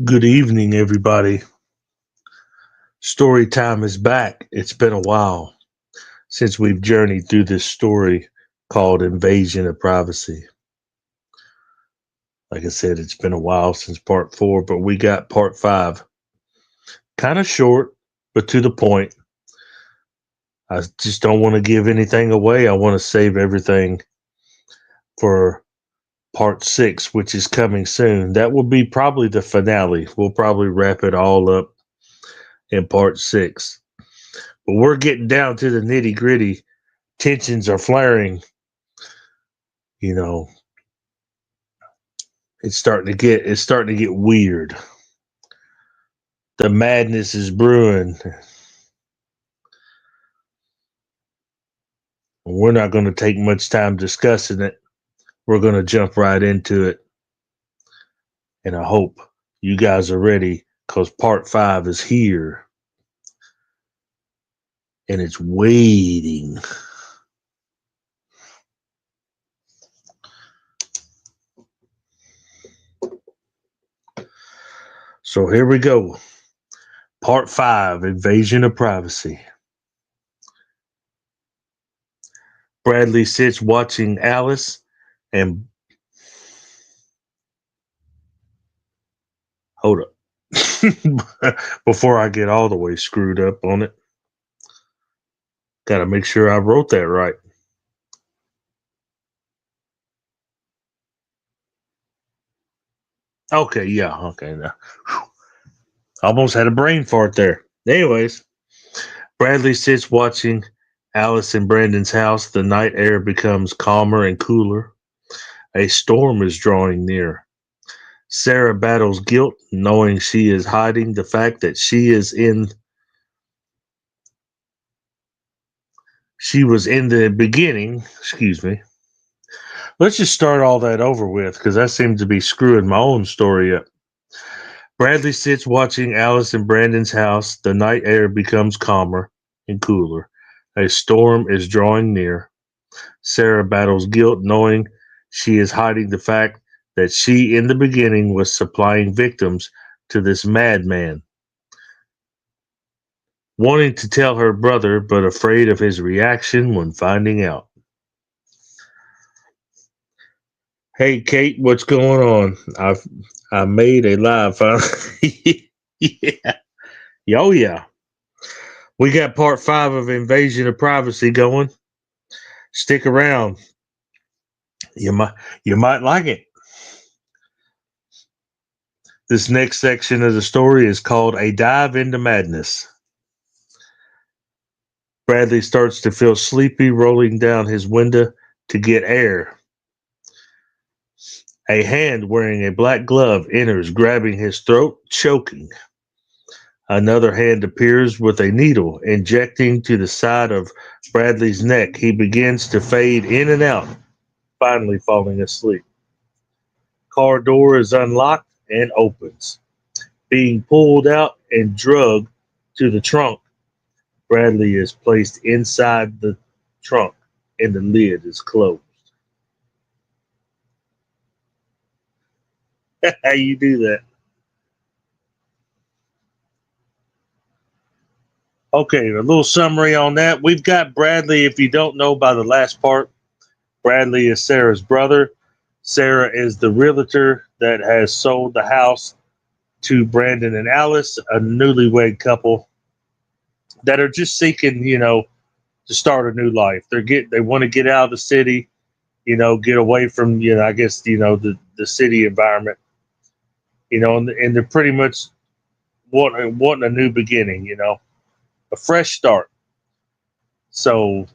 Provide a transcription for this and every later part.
Good evening, everybody. Story time is back. It's been a while since we've journeyed through this story called Invasion of Privacy. Like I said, it's been a while since part four, but we got part five. Kind of short, but to the point. I just don't want to give anything away. I want to save everything for part six, which is coming soon. That will be probably the finale. We'll probably wrap it all up in part six. But we're getting down to the nitty gritty. Tensions are flaring. You know, it's starting to get weird. The madness is brewing. We're not going to take much time discussing it. We're going to jump right into it. And I hope you guys are ready because part five is here and it's waiting. So here we go. Part five, Invasion of Privacy. Bradley sits watching Alice and hold up. Before I get all the way screwed up on it, got to make sure I wrote that right. Okay, yeah, okay. Now, almost had a brain fart there. Anyways, Bradley sits watching Alice and Brandon's house. The night air becomes calmer and cooler. A storm is drawing near. Sarah battles guilt, knowing she is hiding the fact that she was in the beginning. Excuse me. Let's just start all that over with because I seem to be screwing my own story up. Bradley sits watching Alice and Brandon's house. The night air becomes calmer and cooler. A storm is drawing near. Sarah battles guilt, knowing she is hiding the fact that she, in the beginning, was supplying victims to this madman. Wanting to tell her brother, but afraid of his reaction when finding out. Hey, Kate, what's going on? I made a live. Yeah. Oh yeah. We got part five of Invasion of Privacy going. Stick around. You might you might like it. This next section of the story is called A Dive into Madness. Bradley starts to feel sleepy, rolling down his window to get air. A hand wearing a black glove enters, grabbing his throat, choking. Another hand appears with a needle, injecting to the side of Bradley's neck. He begins to fade in and out, finally falling asleep. Car door is unlocked and opens. Being pulled out and drugged to the trunk, Bradley is placed inside the trunk and the lid is closed. How you do that? Okay, a little summary on that. We've got Bradley, if you don't know by the last part, Bradley is Sarah's brother. Sarah is the realtor that has sold the house to Brandon and Alice, a newlywed couple that are just seeking, to start a new life. They want to get out of the city, get away from, I guess, the city environment, and they're pretty much wanting a new beginning, a fresh start. So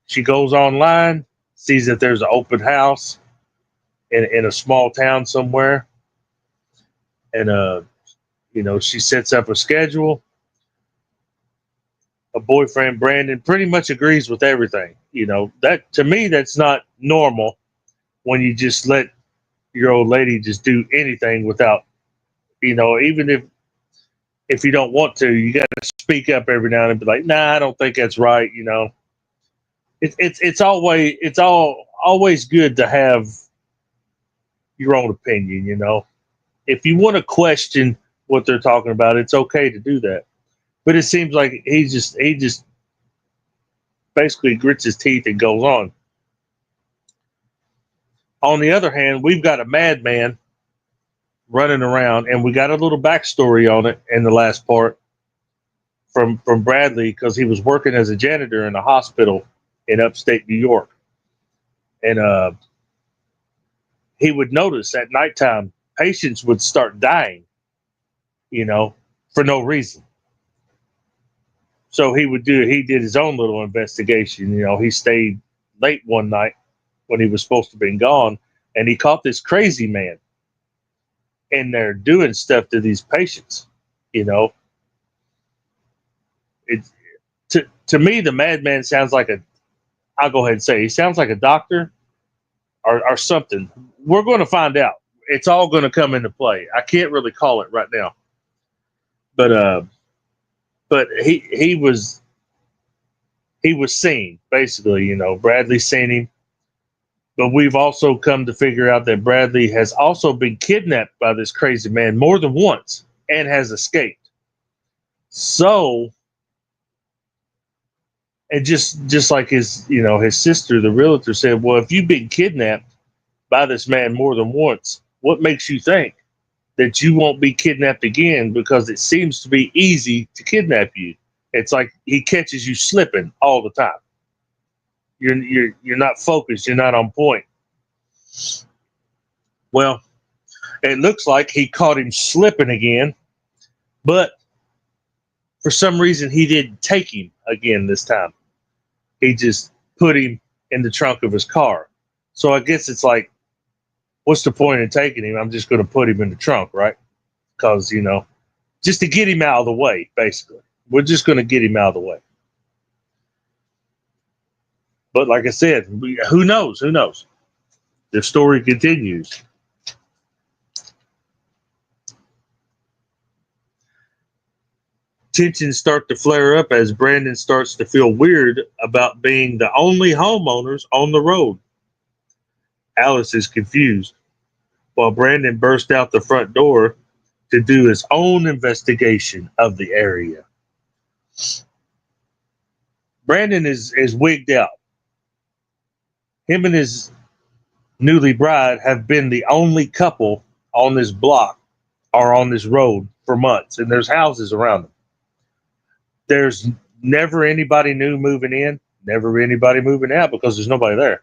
she goes online, sees that there's an open house in a small town somewhere, and she sets up a schedule. A boyfriend, Brandon, pretty much agrees with everything. That to me, that's not normal when you just let your old lady just do anything without, even if you don't want to, you got to speak up every now and then, be like, nah, I don't think that's right. It's always good to have your own opinion. if you want to question what they're talking about, it's okay to do that. But it seems like he just basically grits his teeth and goes on. On the other hand, we've got a madman running around, and we got a little backstory on it in the last part from Bradley, because he was working as a janitor in a hospital in upstate New York, and he would notice at nighttime patients would start dying, for no reason. So he did his own little investigation. He stayed late one night when he was supposed to be gone, and he caught this crazy man in there doing stuff to these patients. It to me, the madman sounds like I'll go ahead and say he sounds like a doctor or something. We're going to find out. It's all going to come into play. I can't really call it right now, but he was seen, basically. Bradley seen him, but we've also come to figure out that Bradley has also been kidnapped by this crazy man more than once and has escaped. So, and just like his sister, the realtor, said, well, if you've been kidnapped by this man more than once, what makes you think that you won't be kidnapped again? Because it seems to be easy to kidnap you. It's like he catches you slipping all the time. You're not focused. You're not on point. Well, it looks like he caught him slipping again, but for some reason he didn't take him again this time. He just put him in the trunk of his car. So I guess it's like, what's the point in taking him? I'm just going to put him in the trunk, right? Because, just to get him out of the way, basically. We're just going to get him out of the way. But like I said, who knows? Who knows? The story continues. Tensions start to flare up as Brandon starts to feel weird about being the only homeowners on the road. Alice is confused, while Brandon bursts out the front door to do his own investigation of the area. Brandon is wigged out. Him and his newly bride have been the only couple on this block or on this road for months, and there's houses around them. There's never anybody new moving in, never anybody moving out, because there's nobody there.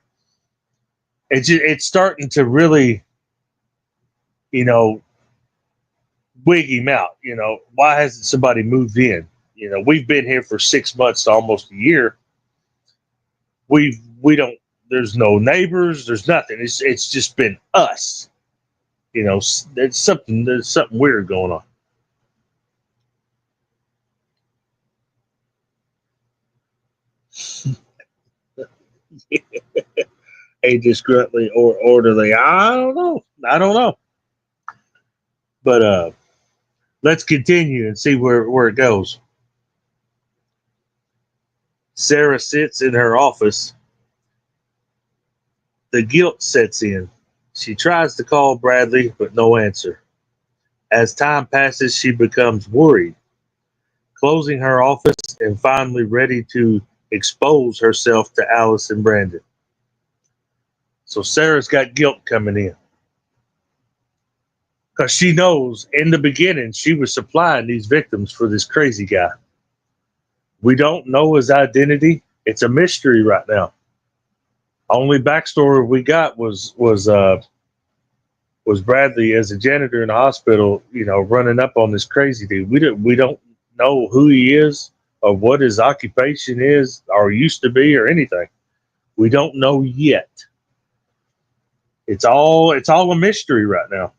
It's starting to really, wig him out. Why hasn't somebody moved in? We've been here for 6 months to almost a year. We don't. There's no neighbors. There's nothing. It's just been us. There's something weird going on. A disgruntly or orderly. I don't know. But let's continue and see where it goes. Sarah sits in her office. The guilt sets in. She tries to call Bradley, but no answer. As time passes, she becomes worried, closing her office and finally ready to expose herself to Alice and Brandon. So Sarah's got guilt coming in, because she knows in the beginning she was supplying these victims for this crazy guy. We don't know his identity. It's a mystery right now. Only backstory we got was Bradley as a janitor in the hospital, running up on this crazy dude. We don't know who he is or what his occupation is or used to be or anything. We don't know yet. It's all a mystery right now.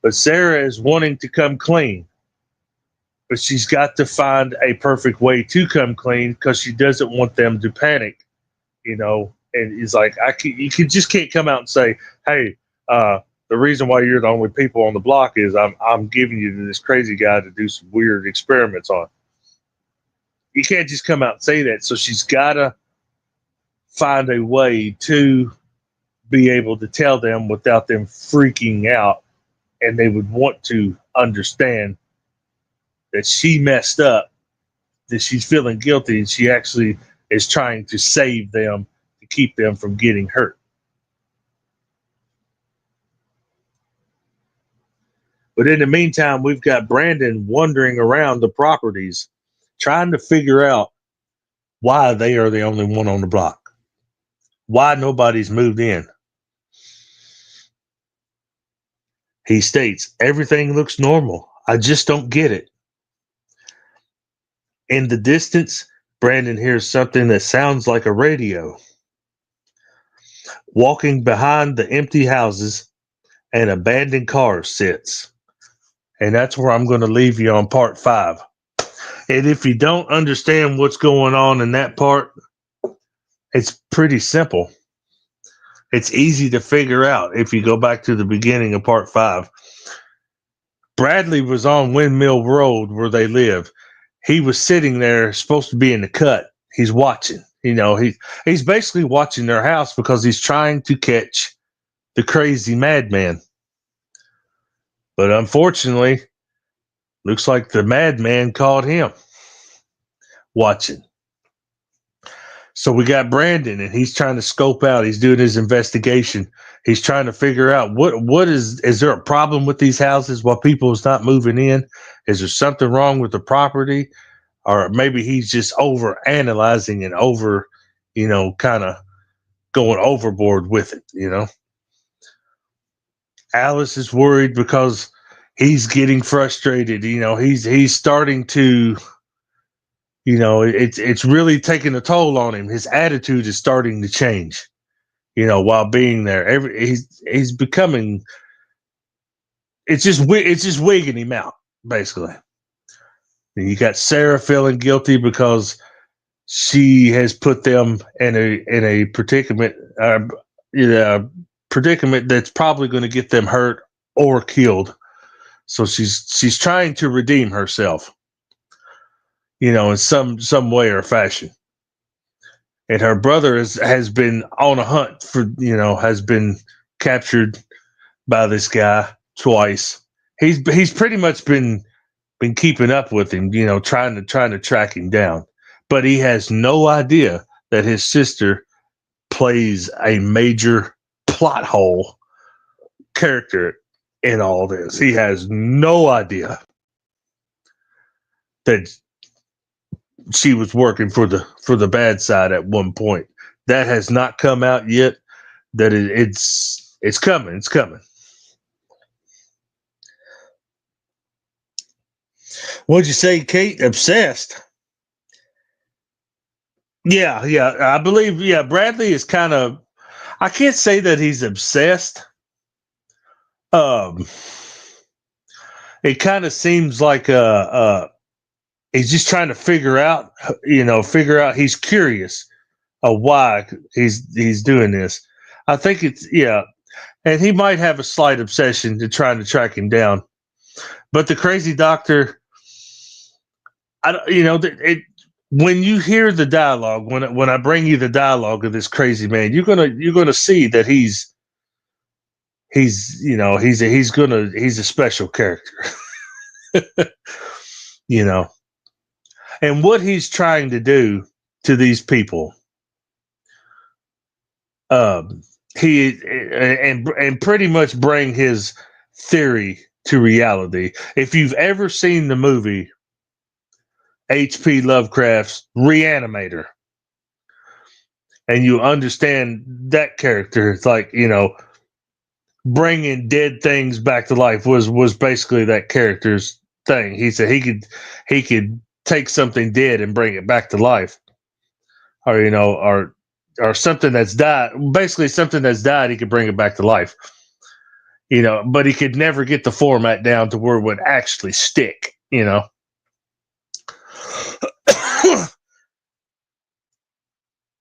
But Sarah is wanting to come clean. But she's got to find a perfect way to come clean, because she doesn't want them to panic, And it's like, you just can't come out and say, hey, the reason why you're the only people on the block is I'm giving you to this crazy guy to do some weird experiments on. You can't just come out and say that. So she's got to find a way to be able to tell them without them freaking out, and they would want to understand that she messed up, that she's feeling guilty, and she actually is trying to save them to keep them from getting hurt. But in the meantime, we've got Brandon wandering around the properties, trying to figure out why they are the only one on the block, why nobody's moved in. He states, everything looks normal. I just don't get it. In the distance, Brandon hears something that sounds like a radio. Walking behind the empty houses, an abandoned car sits. And that's where I'm going to leave you on part 5. And if you don't understand what's going on in that part, it's pretty simple. It's easy to figure out if you go back to the beginning of part 5. Bradley was on Windmill Road where they live. He was sitting there, supposed to be in the cut. He's watching. He's basically watching their house because he's trying to catch the crazy madman. But unfortunately, looks like the madman caught him watching. So we got Brandon, and he's trying to scope out. He's doing his investigation. He's trying to figure out what is there a problem with these houses while people is not moving in? Is there something wrong with the property? Or maybe he's just over analyzing and over, kind of going overboard with it, Alice is worried because he's getting frustrated. He's starting to, it's really taking a toll on him. His attitude is starting to change, while being there. He's becoming, it's just wigging him out, basically. And you got Sarah feeling guilty because she has put them in a predicament, predicament that's probably going to get them hurt or killed. So she's trying to redeem herself, in some way or fashion. And her brother has been on a hunt for, has been captured by this guy twice. He's pretty much been keeping up with him, trying to track him down. But he has no idea that his sister plays a major plot hole character in all this. He has no idea that she was working for the bad side at one point. That has not come out yet. That it's coming. It's coming. What'd you say, Kate? Obsessed? Yeah. I believe. Yeah, Bradley is kind of. I can't say that he's obsessed. It kind of seems like he's just trying to figure out. He's curious of why he's doing this. I think it's and he might have a slight obsession to trying to track him down. But the crazy doctor, when you hear the dialogue, when I bring you the dialogue of this crazy man, you're gonna see that he's a special character, and what he's trying to do to these people, he and pretty much bring his theory to reality. If you've ever seen the movie H.P. Lovecraft's Reanimator, and you understand that character, it's like, bringing dead things back to life was basically that character's thing. He said he could take something dead and bring it back to life, or something that's died. Basically, something that's died, he could bring it back to life. But he could never get the format down to where it would actually stick.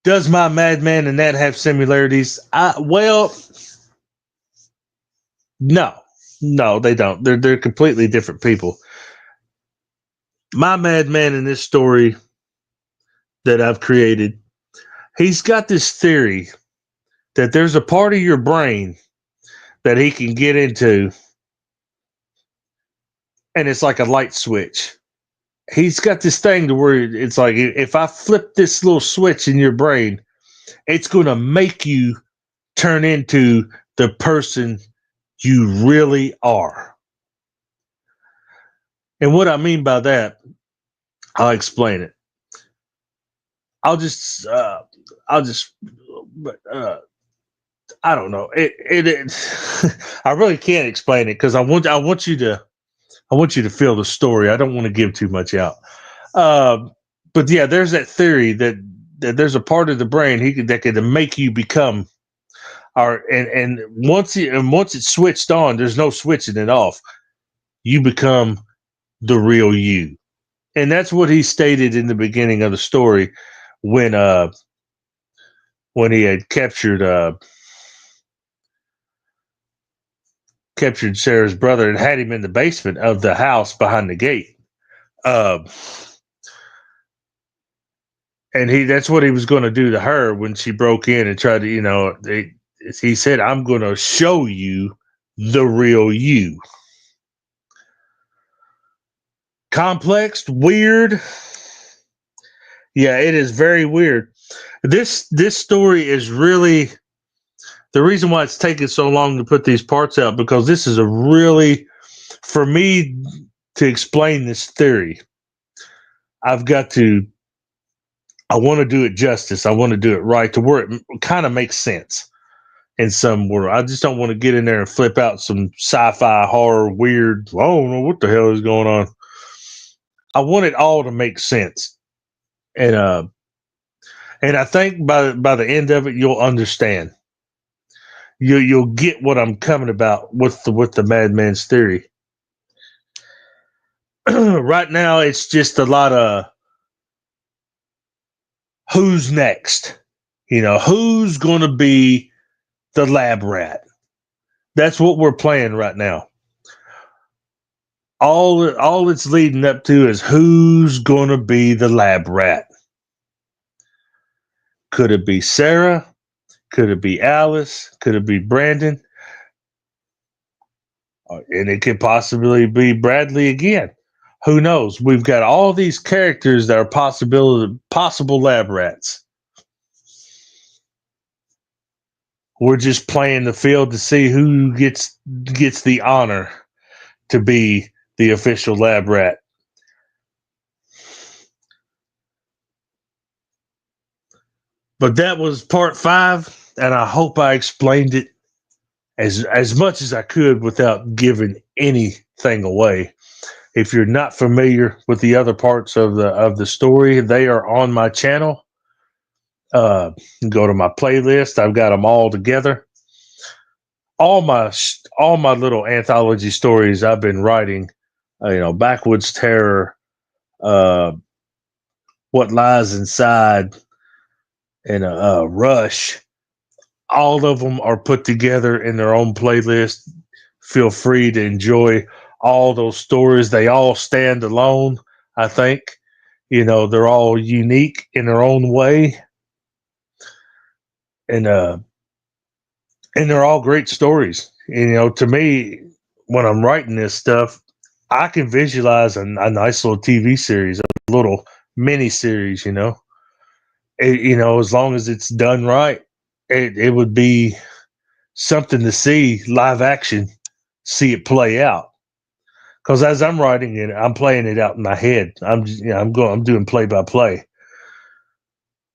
Does my Madman and that have similarities? No, they don't. They're completely different people. My Madman in this story that I've created, he's got this theory that there's a part of your brain that he can get into, and it's like a light switch. He's got this thing to where it's like if I flip this little switch in your brain, it's going to make you turn into the person you really are. And what I mean by that, I'll explain it. I'll just, uh, I'll just, I don't know. I really can't explain it because I want you to feel the story. I don't want to give too much out. Uh, but yeah, there's that theory that there's a part of the brain that can make you become and once it's switched on, there's no switching it off. You become the real you. And that's what he stated in the beginning of the story when he had captured Sarah's brother and had him in the basement of the house behind the gate. Uh, and that's what he was going to do to her when she broke in and tried to, he said, I'm going to show you the real you. Complex, weird. Yeah, it is very weird. This story is really the reason why it's taken so long to put these parts out, because this is for me to explain this theory, I want to do it justice. I want to do it right to where it kind of makes sense in some world. I just don't want to get in there and flip out some sci-fi horror weird. I don't know what the hell is going on. I want it all to make sense. And I think by the end of it, you'll understand. You'll get what I'm coming about with the madman's theory. Right now, it's just a lot of who's next. Who's going to be the lab rat? That's what we're playing right now. All it's leading up to is who's going to be the lab rat. Could it be Sarah? Could it be Alice? Could it be Brandon? And it could possibly be Bradley again. Who knows? We've got all these characters that are possible lab rats. We're just playing the field to see who gets the honor to be the official lab rat. But that was part 5, and I hope I explained it as much as I could without giving anything away. If you're not familiar with the other parts of the story, they are on my channel. Go to my playlist. I've got them all together. All my little anthology stories I've been writing. Backwoods Terror, What Lies Inside, and Rush. All of them are put together in their own playlist. Feel free to enjoy all those stories. They all stand alone, I think. They're all unique in their own way. And they're all great stories. To me, when I'm writing this stuff, I can visualize a nice little TV series, a little mini series, as long as it's done right, it would be something to see live action, see it play out. Because as I'm writing it, I'm playing it out in my head. I'm doing play by play.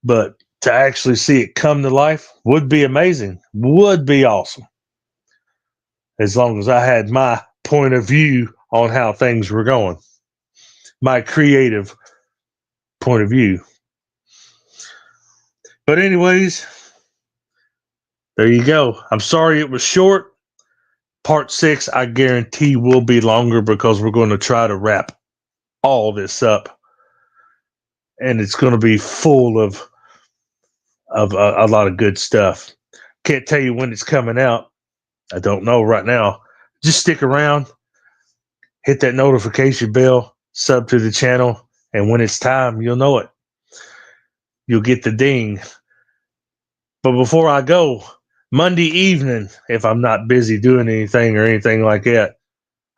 But to actually see it come to life would be amazing. Would be awesome. As long as I had my point of view on how things were going. My creative point of view. But anyways, there you go. I'm sorry it was short. Part 6, I guarantee, will be longer because we're going to try to wrap all this up. And it's going to be full of a lot of good stuff. Can't tell you when it's coming out. I don't know right now. Just stick around. Hit that notification bell. Sub to the channel. And when it's time, you'll know it. You'll get the ding. But before I go, Monday evening, if I'm not busy doing anything or anything like that.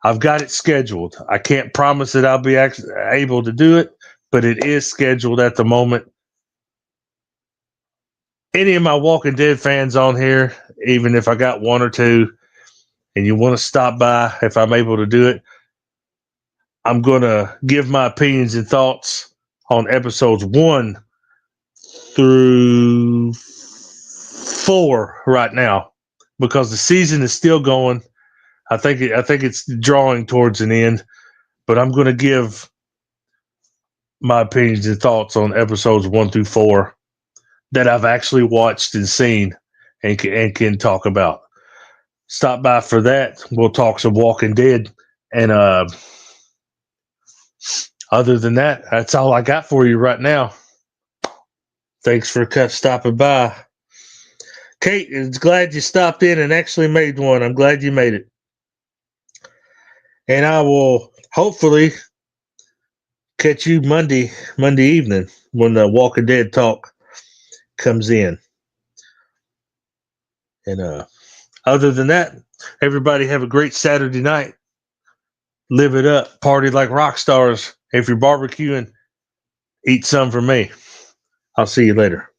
I've got it scheduled. I can't promise that I'll be able to do it, but it is scheduled at the moment. Any of my Walking Dead fans on here, even if I got one or two, and you want to stop by, if I'm able to do it, I'm going to give my opinions and thoughts on episodes 1 through 4 right now, because the season is still going. I think it's drawing towards an end, but I'm going to give my opinions and thoughts on episodes 1 through 4 that I've actually watched and seen and can talk about. Stop by for that. We'll talk some Walking Dead. And other than that, that's all I got for you right now. Thanks for stopping by. Kate, it's glad you stopped in and actually made one. I'm glad you made it. And I will hopefully catch you Monday evening when the Walking Dead talk comes in. And other than that, everybody have a great Saturday night. Live it up. Party like rock stars. If you're barbecuing, eat some for me. I'll see you later.